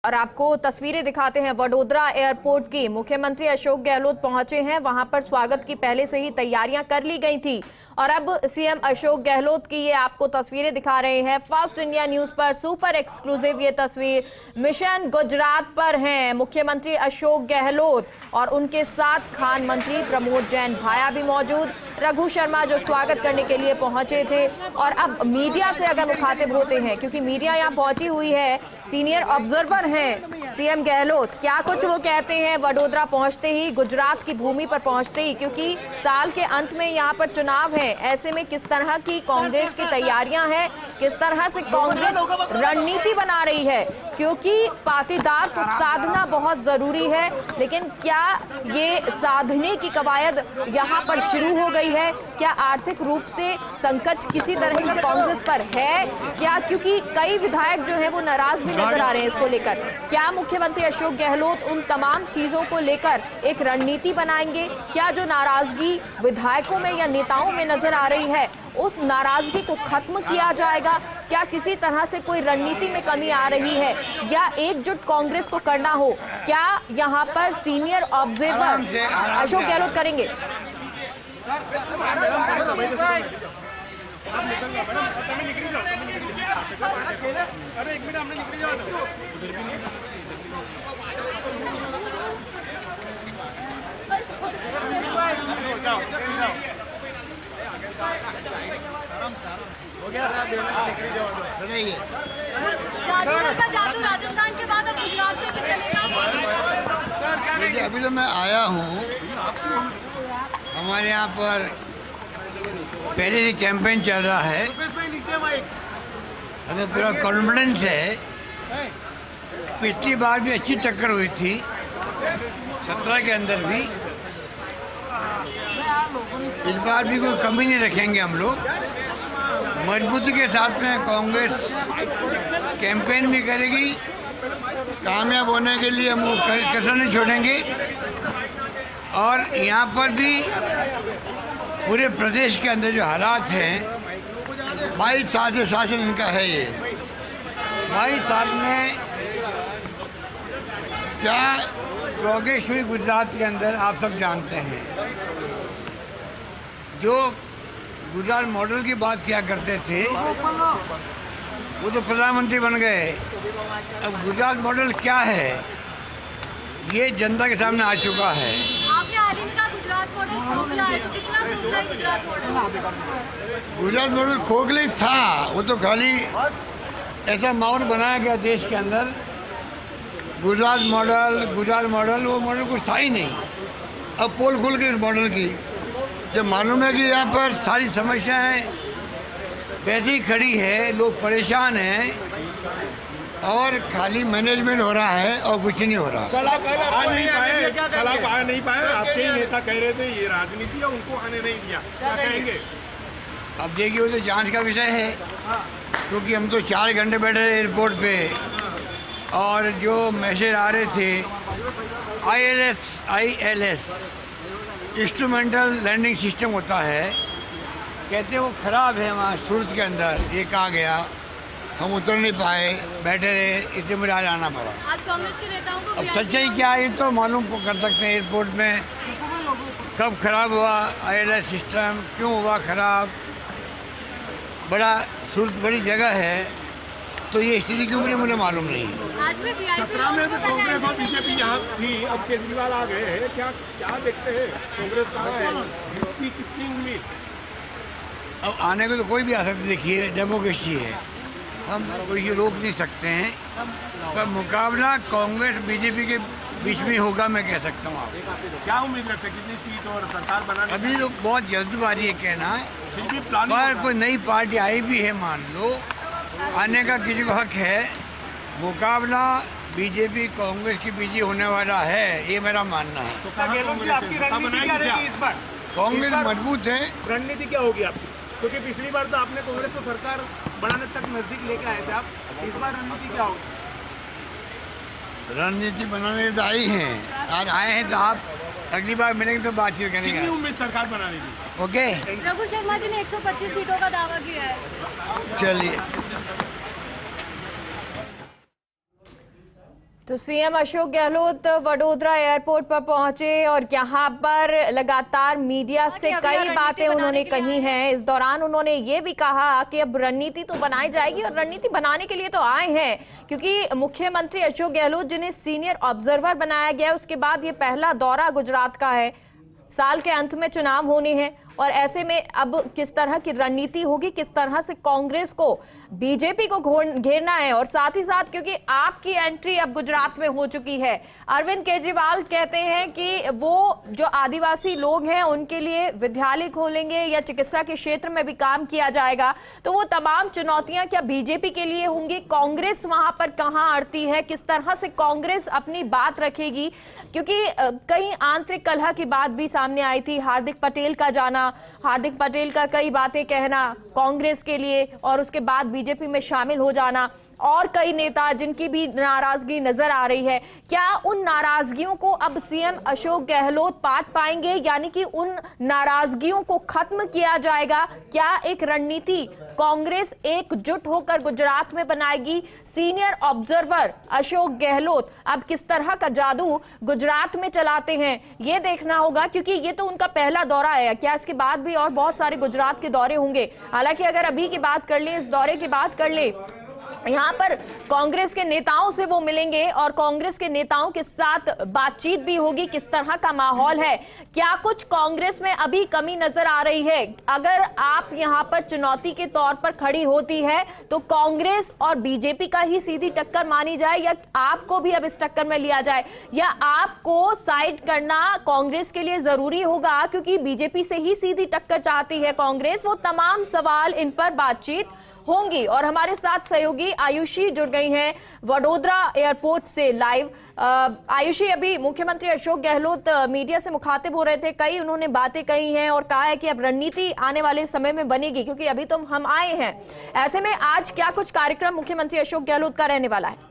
और आपको तस्वीरें दिखाते हैं वडोदरा एयरपोर्ट की। मुख्यमंत्री अशोक गहलोत पहुंचे हैं, वहां पर स्वागत की पहले से ही तैयारियां कर ली गई थी और अब सीएम अशोक गहलोत की ये आपको तस्वीरें दिखा रहे हैं। फर्स्ट इंडिया न्यूज पर सुपर एक्सक्लूसिव ये तस्वीर मिशन गुजरात पर हैं मुख्यमंत्री अशोक गहलोत और उनके साथ खान मंत्री प्रमोद जैन भाया भी मौजूद, रघु शर्मा जो स्वागत करने के लिए पहुंचे थे। और अब मीडिया से अगर मुखातिब होते हैं, क्योंकि मीडिया यहाँ पहुंची हुई है, सीनियर ऑब्जर्वर हैं सीएम गहलोत, क्या कुछ वो कहते हैं वडोदरा पहुंचते ही, गुजरात की भूमि पर पहुंचते ही, क्योंकि साल के अंत में यहाँ पर चुनाव है। ऐसे में किस तरह की कांग्रेस की तैयारियां हैं, किस तरह से कांग्रेस रणनीति बना रही है, क्योंकि पाटीदार को साधना बहुत जरूरी है, लेकिन क्या ये साधने की कवायद यहाँ पर शुरू हो गई है? क्या आर्थिक रूप से संकट किसी तरह का कांग्रेस पर है क्या? क्योंकि कई विधायक जो है वो नाराज भी नजर आ रहे हैं इसको लेकर। क्या मुख्यमंत्री अशोक गहलोत उन तमाम चीजों को लेकर एक रणनीति बनाएंगे? क्या जो नाराजगी विधायकों में या नेताओं में नजर आ रही है उस नाराजगी को खत्म किया जाएगा? क्या किसी तरह से कोई रणनीति में कमी आ रही है या एकजुट कांग्रेस को करना हो, क्या यहाँ पर सीनियर ऑब्जर्वर अशोक गहलोत करेंगे? अरे एक मिनट, हमने निकल जाओ। हो गया, बताइए। जादू राजस्थान के बाद अब गुजरात में भी चलेगा? देखिए, अभी तो मैं आया हूँ, हमारे यहाँ पर पहले से कैंपेन चल रहा है, हमें पूरा कॉन्फिडेंस है। पिछली बार भी अच्छी टक्कर हुई थी, 17 के अंदर भी। इस बार भी कोई कमी नहीं रखेंगे हम लोग। मजबूती के साथ में कांग्रेस कैंपेन भी करेगी, कामयाब होने के लिए हम कसर नहीं छोड़ेंगे। और यहाँ पर भी पूरे प्रदेश के अंदर जो हालात हैं, 22 साल से शासन इनका है, ये 22 साल में क्या प्रोग्रेस हुई गुजरात के अंदर आप सब जानते हैं। जो गुजरात मॉडल की बात किया करते थे वो तो प्रधानमंत्री बन गए। अब गुजरात मॉडल क्या है ये जनता के सामने आ चुका है। आपने हाल ही में कहा गुजरात मॉडल खोखला है, तो कितना खोखला है गुजरात मॉडल? गुजरात मॉडल खोखला था, वो तो खाली ऐसा माहौल बनाया गया देश के अंदर। गुजरात मॉडल वो मॉडल कुछ था ही नहीं। अब पोल खुल गई इस मॉडल की, जब मालूम है कि यहाँ पर सारी समस्याएं वैसे ही खड़ी है, लोग परेशान हैं और खाली मैनेजमेंट हो रहा है और कुछ नहीं हो रहा। कल आप आ नहीं पाए, आपके ही नेता कह रहे थे ये राजनीति है, उनको आने नहीं दिया, क्या कहेंगे? अब देखिए, वो तो जांच का विषय है, क्योंकि हम तो 4 घंटे बैठे थे एयरपोर्ट पे और जो मैसेज आ रहे थे ILS इंस्ट्रूमेंटल लैंडिंग सिस्टम होता है, कहते हैं वो ख़राब है वहाँ सूरत के अंदर। ये कहा गया, हम उतर नहीं पाए, बैठे रहे, इतने में आज आना पड़ा। आज कांग्रेस के नेताओं को अब सच्चाई क्या है तो मालूम कर सकते हैं एयरपोर्ट में कब खराब हुआ ILS सिस्टम, क्यों हुआ खराब। बड़ा सूरत बड़ी जगह है, तो ये स्थिति क्यों मुझे मालूम नहीं है। आज भी VIP 17 में भी कांग्रेस और बीजेपी यहाँ थी, अब केजरीवाल आ गए हैं, क्या देखते हैं? कांग्रेस कहाँ है? कितनी उम्मीद? अब आने को तो कोई भी आ सकता है, देखिए डेमोक्रेसी है, हम कोई रोक नहीं सकते हैं, पर मुकाबला कांग्रेस बीजेपी के बीच में होगा, मैं कह सकता हूँ। आप क्या उम्मीद रखते हैं, कितनी सीट और सरकार बनाने? अभी तो बहुत जल्दबाजी है कहना है, फिर भी प्लानिंग पर कोई नई पार्टी आई भी है, मान लो आने का किसी को हक है। मुकाबला बीजेपी कांग्रेस के बीच ही होने वाला है, ये मेरा मानना है। तो कहाँ कांग्रेस है? इस बार कांग्रेस मजबूत है। रणनीति क्या होगी आपकी? क्योंकि पिछली बार तो आपने कांग्रेस को सरकार बढ़ाने तक नजदीक लेके आए थे आप, इस बार रणनीति क्या होगी? रणनीति बनाने तो आई हैं, आज आए हैं तो आप अगली बार मिलेंगे तो बातचीत करेंगे। कितनी उम्मीद सरकार बनाने की? ओके, रघु शर्मा जी ने 125 सीटों का दावा किया है। चलिए। तो सीएम अशोक गहलोत वडोदरा एयरपोर्ट पर पहुंचे और यहां पर लगातार मीडिया से कई बातें उन्होंने कही हैं। इस दौरान उन्होंने ये भी कहा कि अब रणनीति तो बनाई जाएगी और रणनीति बनाने के लिए तो आए हैं, क्योंकि मुख्यमंत्री अशोक गहलोत जिन्हें सीनियर ऑब्जर्वर बनाया गया, उसके बाद ये पहला दौरा गुजरात का है। साल के अंत में चुनाव होने हैं और ऐसे में अब किस तरह की रणनीति होगी, किस तरह से कांग्रेस को बीजेपी को घेरना है। और साथ ही साथ क्योंकि आपकी एंट्री अब गुजरात में हो चुकी है, अरविंद केजरीवाल कहते हैं कि वो जो आदिवासी लोग हैं उनके लिए विद्यालय खोलेंगे या चिकित्सा के क्षेत्र में भी काम किया जाएगा। तो वो तमाम चुनौतियां क्या बीजेपी के लिए होंगी? कांग्रेस वहां पर कहां अड़ती है, किस तरह से कांग्रेस अपनी बात रखेगी? क्योंकि कई आंतरिक कलह की बात भी सामने आई थी। हार्दिक पटेल का जाना, हार्दिक पटेल का कई बातें कहना कांग्रेस के लिए और उसके बाद बीजेपी में शामिल हो जाना, और कई नेता जिनकी भी नाराजगी नजर आ रही है। क्या उन नाराजगियों को अब सीएम अशोक गहलोत पाट पाएंगे, यानी कि उन नाराजगियों को खत्म किया जाएगा? क्या एक रणनीति कांग्रेस एकजुट होकर गुजरात में बनाएगी? सीनियर ऑब्जर्वर अशोक गहलोत अब किस तरह का जादू गुजरात में चलाते हैं, ये देखना होगा, क्योंकि ये तो उनका पहला दौरा है। क्या इसके बाद भी और बहुत सारे गुजरात के दौरे होंगे? हालांकि अगर अभी की बात कर ले, इस दौरे की बात कर ले, यहाँ पर कांग्रेस के नेताओं से वो मिलेंगे और कांग्रेस के नेताओं के साथ बातचीत भी होगी। किस तरह का माहौल है, क्या कुछ कांग्रेस में अभी कमी नजर आ रही है? अगर आप यहाँ पर चुनौती के तौर पर खड़ी होती है तो कांग्रेस और बीजेपी का ही सीधी टक्कर मानी जाए, या आपको भी अब इस टक्कर में लिया जाए, या आपको साइड करना कांग्रेस के लिए जरूरी होगा क्योंकि बीजेपी से ही सीधी टक्कर चाहती है कांग्रेस? वो तमाम सवाल, इन पर बातचीत होंगी। और हमारे साथ सहयोगी आयुषी जुड़ गई हैं वडोदरा एयरपोर्ट से लाइव। आयुषी, अभी मुख्यमंत्री अशोक गहलोत मीडिया से मुखातिब हो रहे थे, कई उन्होंने बातें कही हैं और कहा है कि अब रणनीति आने वाले समय में बनेगी, क्योंकि अभी तो हम आए हैं। ऐसे में आज क्या कुछ कार्यक्रम मुख्यमंत्री अशोक गहलोत का रहने वाला है?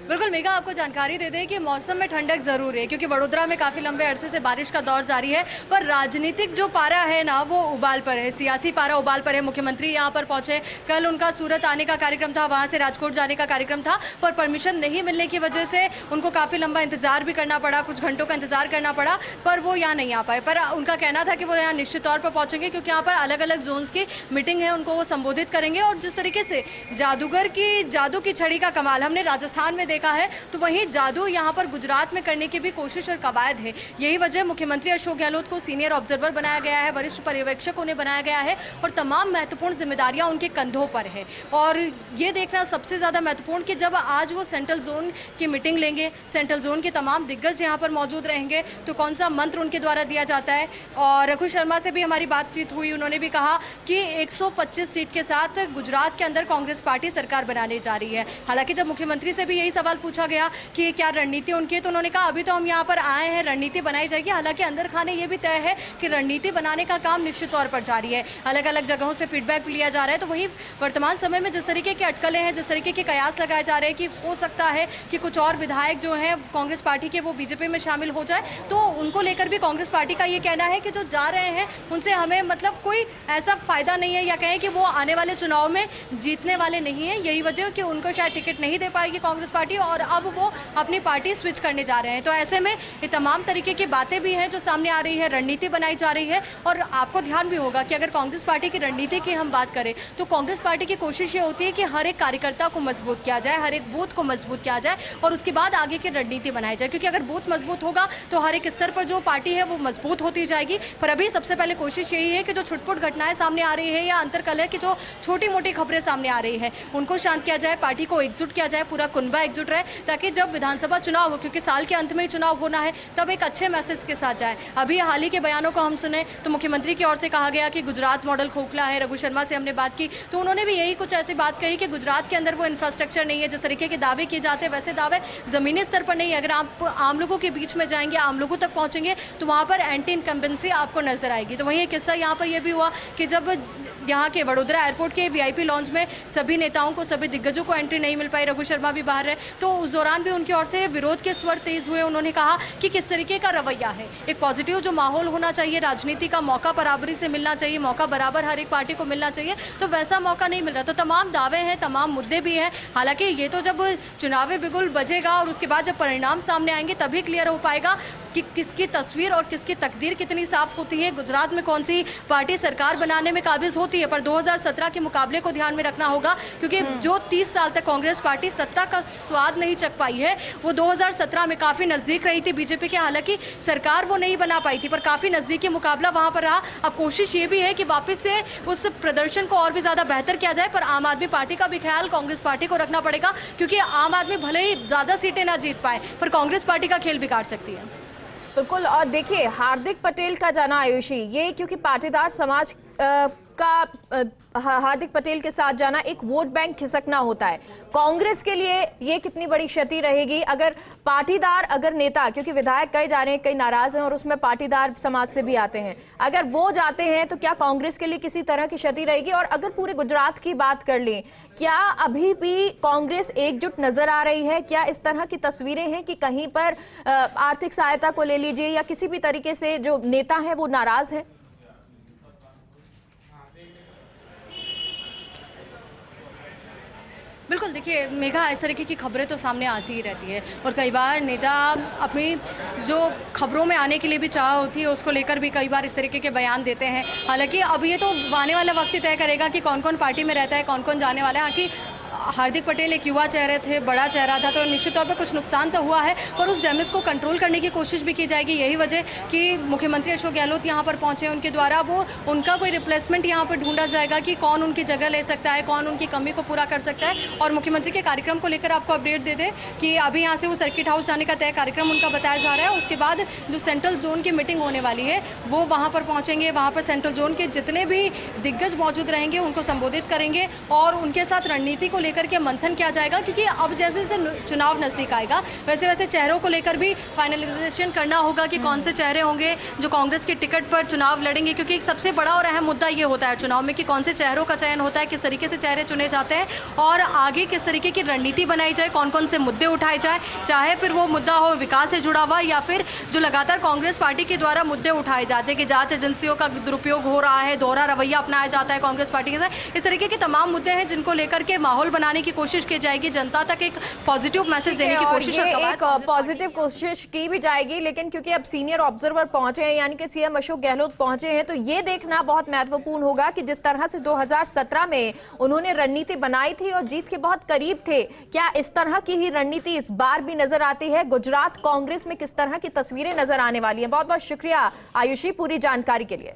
बिल्कुल मेघा, आपको जानकारी दे दें कि मौसम में ठंडक जरूर है, क्योंकि वडोदरा में काफी लंबे अरसे से बारिश का दौर जारी है, पर राजनीतिक जो पारा है ना वो उबाल पर है, सियासी पारा उबाल पर है। मुख्यमंत्री यहां पर पहुंचे, कल उनका सूरत आने का कार्यक्रम था, वहां से राजकोट जाने का कार्यक्रम था, पर परमिशन नहीं मिलने की वजह से उनको काफी लंबा इंतजार भी करना पड़ा, कुछ घंटों का इंतजार करना पड़ा, पर वो यहाँ नहीं आ पाए। पर उनका कहना था कि वो यहाँ निश्चित तौर पर पहुंचेंगे, क्योंकि यहाँ पर अलग अलग जोन्स की मीटिंग है, उनको वो संबोधित करेंगे। और जिस तरीके से जादूगर की जादू की छड़ी का कमाल हमने राजस्थान में देखा है, तो वहीं जादू यहाँ पर गुजरात में करने की भी कोशिश और कवायद है। यही वजह मुख्यमंत्री अशोक गहलोत को सीनियर ऑब्जर्वर बनाया गया है, वरिष्ठ पर्यवेक्षक उन्हें बनाया गया है और तमाम महत्वपूर्ण जिम्मेदारियां उनके कंधों पर है। और ये देखना सबसे ज्यादा महत्वपूर्ण कि जब आज वो सेंट्रल जोन की मीटिंग लेंगे, सेंट्रल जोन के तमाम दिग्गज यहाँ पर मौजूद रहेंगे, तो कौन सा मंत्र उनके द्वारा दिया जाता है। और रघु शर्मा से भी हमारी बातचीत हुई, उन्होंने भी कहा कि 125 सीट के साथ गुजरात के अंदर कांग्रेस पार्टी सरकार बनाने जा रही है। हालांकि जब मुख्यमंत्री से भी यही सवाल पूछा गया कि क्या रणनीति उनकी, तो उन्होंने कहा अभी तो हम यहाँ पर आए हैं, रणनीति बनाई जाएगी। हालांकि अंदर खाने ये भी तय है कि रणनीति बनाने का काम निश्चित तौर पर जारी है। अलग अलग जगहों से फीडबैक लिया जा रहा है। तो वहीं वर्तमान समय में जिस तरीके के अटकलें हैं, जिस तरीके के कयास लगाए जा रहे हैं कि हो सकता है कि कुछ और विधायक जो हैं कांग्रेस पार्टी के वो बीजेपी में शामिल हो जाए, तो उनको लेकर भी कांग्रेस पार्टी का ये कहना है कि जो जा रहे हैं उनसे हमें मतलब कोई ऐसा फायदा नहीं है, या कहें कि वो आने वाले चुनाव में जीतने वाले नहीं है। यही वजह कि उनको शायद टिकट नहीं दे पाएगी कांग्रेस पार्टी और अब वो अपनी पार्टी स्विच करने जा रहे हैं। तो ऐसे में ये तमाम तरीके की बातें भी हैं जो सामने आ रही है, रणनीति बनाई जा रही है। और आपको ध्यान भी होगा कि अगर कांग्रेस पार्टी की रणनीति की हम बात करें तो कांग्रेस पार्टी की कोशिश ये होती है कि हर एक कार्यकर्ता को मजबूत किया जाए, हर एक बूथ को मजबूत किया जाए और उसके बाद आगे की रणनीति बनाई जाए। क्योंकि अगर बूथ मजबूत होगा तो हर एक स्तर पर जो पार्टी है वो मजबूत होती जाएगी। पर अभी सबसे पहले कोशिश यही है कि जो छुटपुट घटनाएं सामने आ रही है या अंतरकलह की जो छोटी मोटी खबरें सामने आ रही है उनको शांत किया जाए, पार्टी को एकजुट किया जाए, पूरा कुनबा एकजुट रहे, ताकि जब विधानसभा चुनाव हो, क्योंकि साल के अंत में ही चुनाव होना है, तब एक अच्छे मैसेज के साथ जाए। अभी हाल ही के बयानों को हम सुने तो मुख्यमंत्री की ओर से कहा गया कि गुजरात मॉडल खोखला है। रघु शर्मा से हमने बात की तो उन्होंने भी यही कुछ ऐसी बात कही कि गुजरात के अंदर वो इंफ्रास्ट्रक्चर नहीं है, जिस तरीके के दावे किए जाते हैं वैसे दावे जमीनी स्तर पर नहीं। अगर आप आम लोगों के बीच में जाएंगे, आम लोगों तक पहुंचेंगे तो वहां पर एंटी इनकम्बेंसी आपको नजर आएगी। तो वहीं एक किस्सा यहाँ पर यह भी हुआ कि जब यहाँ के वडोदरा एयरपोर्ट के वीआईपी लॉन्च में सभी नेताओं को, सभी दिग्गजों को एंट्री नहीं मिल पाई, रघु शर्मा भी बाहर है, तो उस दौरान भी उनकी ओर से विरोध के स्वर तेज हुए। उन्होंने कहा कि किस तरीके का रवैया है, एक पॉजिटिव जो माहौल होना चाहिए, राजनीति का मौका बराबरी से मिलना चाहिए, मौका बराबर हर एक पार्टी को मिलना चाहिए, तो वैसा मौका नहीं मिल रहा। तो तमाम दावे हैं, तमाम मुद्दे भी हैं। हालांकि ये तो जब चुनावी बिगुल बजेगा और उसके बाद जब परिणाम सामने आएंगे तभी क्लियर हो पाएगा कि किसकी तस्वीर और किसकी तकदीर कितनी साफ होती है, गुजरात में कौन सी पार्टी सरकार बनाने में काबिज होती है। पर 2017 के मुकाबले को ध्यान में रखना होगा, क्योंकि जो 30 साल तक कांग्रेस पार्टी सत्ता का स्वाद नहीं चख पाई है, वो 2017 में काफी नजदीक रही थी बीजेपी के। हालांकि सरकार वो नहीं बना पाई थी, पर काफी नजदीकी मुकाबला वहां पर रहा। अब कोशिश ये भी है कि वापस से उस प्रदर्शन को और भी ज्यादा बेहतर किया जाए। पर आम आदमी पार्टी का भी ख्याल कांग्रेस पार्टी को रखना पड़ेगा, क्योंकि आम आदमी भले ही ज्यादा सीटें ना जीत पाए, पर कांग्रेस पार्टी का खेल बिगाड़ सकती है। बिल्कुल। और देखिए, हार्दिक पटेल का जाना आयुषी, ये क्योंकि पाटीदार समाज का हार्दिक पटेल के साथ जाना एक वोट बैंक खिसकना होता है। कांग्रेस के लिए ये कितनी बड़ी क्षति रहेगी अगर पाटीदार, अगर नेता, क्योंकि विधायक कई जा रहे हैं, कई नाराज हैं और उसमें पाटीदार समाज से भी आते हैं, अगर वो जाते हैं तो क्या कांग्रेस के लिए किसी तरह की क्षति रहेगी? और अगर पूरे गुजरात की बात कर लें, क्या अभी भी कांग्रेस एकजुट नजर आ रही है? क्या इस तरह की तस्वीरें हैं कि कहीं पर आर्थिक सहायता को ले लीजिए या किसी भी तरीके से जो नेता है वो नाराज है? बिल्कुल, देखिए मेघा, इस तरीके की खबरें तो सामने आती ही रहती है और कई बार नेता अपनी जो खबरों में आने के लिए भी चाह होती है उसको लेकर भी कई बार इस तरीके के बयान देते हैं। हालांकि अब ये तो आने वाला वक्त ही तय करेगा कि कौन कौन पार्टी में रहता है, कौन कौन जाने वाला है। हालांकि हार्दिक पटेल एक युवा चेहरे थे, बड़ा चेहरा था, तो निश्चित तौर पर कुछ नुकसान तो हुआ है, पर उस डैमेज को कंट्रोल करने की कोशिश भी की जाएगी। यही वजह कि मुख्यमंत्री अशोक गहलोत यहाँ पर पहुंचे, उनके द्वारा वो उनका कोई रिप्लेसमेंट यहाँ पर ढूंढा जाएगा कि कौन उनकी जगह ले सकता है, कौन उनकी कमी को पूरा कर सकता है। और मुख्यमंत्री के कार्यक्रम को लेकर आपको अपडेट दे दें कि अभी यहाँ से वो सर्किट हाउस जाने का तय कार्यक्रम उनका बताया जा रहा है। उसके बाद जो सेंट्रल जोन की मीटिंग होने वाली है वो वहाँ पर पहुँचेंगे। वहाँ पर सेंट्रल जोन के जितने भी दिग्गज मौजूद रहेंगे उनको संबोधित करेंगे और उनके साथ रणनीति को लेकर के मंथन किया जाएगा, क्योंकि अब जैसे जैसे चुनाव नजदीक आएगा वैसे वैसे चेहरों को लेकर भी फाइनलाइजेशन करना होगा कि कौन से चेहरे होंगे जो कांग्रेस के टिकट पर चुनाव लड़ेंगे। क्योंकि एक सबसे बड़ा और अहम मुद्दा ये होता है चुनाव में कि कौन से चेहरों का चयन होता है, किस तरीके से चेहरे चुने जाते हैं और आगे किस तरीके की रणनीति बनाई जाए, कौन कौन से मुद्दे उठाए जाए, चाहे फिर वो मुद्दा हो विकास से जुड़ा हुआ या फिर जो लगातार कांग्रेस पार्टी के द्वारा मुद्दे उठाए जाते हैं कि जांच एजेंसियों का दुरुपयोग हो रहा है, दोहरा रवैया अपनाया जाता है कांग्रेस पार्टी के साथ। इस तरीके के तमाम मुद्दे हैं जिनको लेकर के माहौल बनाने की कोशिश की जाएगी, जनता तक एक पॉजिटिव मैसेज देने की कोशिश, एक पॉजिटिव कोशिश की भी जाएगी। लेकिन क्योंकि अब सीनियर ऑब्जर्वर पहुंचे हैं, यानी कि सीएम अशोक गहलोत पहुंचे हैं, तो ये देखना बहुत महत्वपूर्ण होगा कि जिस तरह से 2017 में उन्होंने रणनीति बनाई थी और जीत के बहुत करीब थे, क्या इस तरह की ही रणनीति इस बार भी नजर आती है? गुजरात कांग्रेस में किस तरह की तस्वीरें नजर आने वाली हैं? बहुत बहुत शुक्रिया आयुषी पूरी जानकारी के लिए।